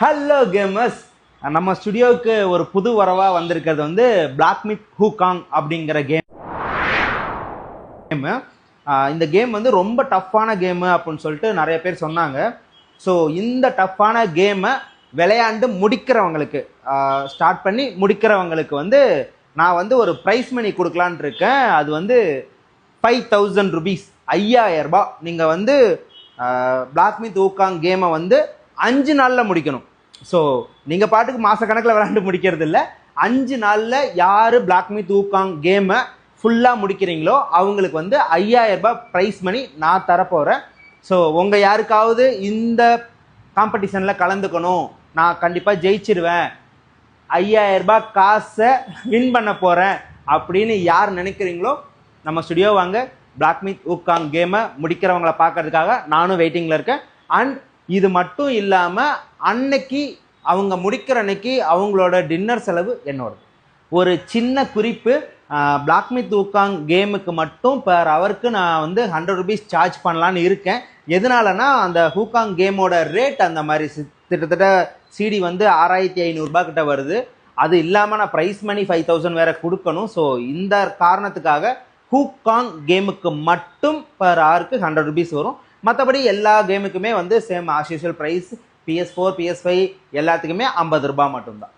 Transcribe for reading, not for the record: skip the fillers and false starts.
Hello gamers, நம்ம ஸ்டுடியோவுக்கு ஒரு புது வரவா வந்திருக்கிறது வந்து பிளாக் மித் ஹூகாங் அப்படிங்கிற கேம். இந்த கேம் வந்து ரொம்ப டஃப்பான கேமு அப்படின்னு சொல்லிட்டு நிறைய பேர் சொன்னாங்க. ஸோ இந்த டஃப்பான கேமை விளையாண்டு முடிக்கிறவங்களுக்கு, ஸ்டார்ட் பண்ணி முடிக்கிறவங்களுக்கு வந்து நான் வந்து ஒரு ப்ரைஸ் மணி கொடுக்கலான் இருக்கேன். அது வந்து 5000 rupees, 5000 ரூபாய். நீங்கள் வந்து பிளாக் மித் ஹூகாங் கேமை வந்து 5 நாளில் முடிக்கணும். ஸோ நீங்கள் பாட்டுக்கு மாதக்கணக்கில் விளையாண்டு முடிக்கிறது இல்லை. 5 நாளில் யார் பிளாக் மித் ஹூகாங் கேமை ஃபுல்லாக முடிக்கிறீங்களோ அவங்களுக்கு வந்து 5000 ரூபாய் ப்ரைஸ் மணி நான் தரப்போகிறேன். ஸோ உங்கள் யாருக்காவது இந்த காம்படிஷனில் கலந்துக்கணும், நான் கண்டிப்பாக ஜெயிச்சிடுவேன், 5000 ரூபாய் காசை வின் பண்ண போகிறேன் அப்படின்னு யார் நினைக்கிறீங்களோ நம்ம ஸ்டுடியோ வாங்க. பிளாக் மித் ஹூகாங் கேமை முடிக்கிறவங்களை பார்க்கறதுக்காக நானும் வெயிட்டிங்கில் இருக்கேன். அண்ட் இது மட்டும் இல்லாமல் அன்னைக்கு அவங்க முடிக்கிற அன்னைக்கு அவங்களோட டின்னர் செலவு என்னோட. ஒரு சின்ன குறிப்பு, பிளாக் மித் ஹூகாங் கேமுக்கு மட்டும் பெர் ஹவருக்கு நான் வந்து 100 rupees சார்ஜ் பண்ணலான்னு இருக்கேன். எதனாலனா அந்த ஹூகாங் கேமோட ரேட் அந்த மாதிரி கிட்டத்தட்ட சிடி வந்து 6500 ரூபாய் கிட்ட வருது. அது இல்லாமல் நான் ப்ரைஸ் மணி 5000 வேற கொடுக்கணும். ஸோ இந்த காரணத்துக்காக ஹூகாங் கேமுக்கு மட்டும் பெர் ஹவருக்கு 100 rupees வரும். மற்றபடி எல்லா கேமுக்குமே வந்து same as usual price. PS4 PS5 எல்லாத்துக்குமே 50 ரூபாய் மட்டும்தான்.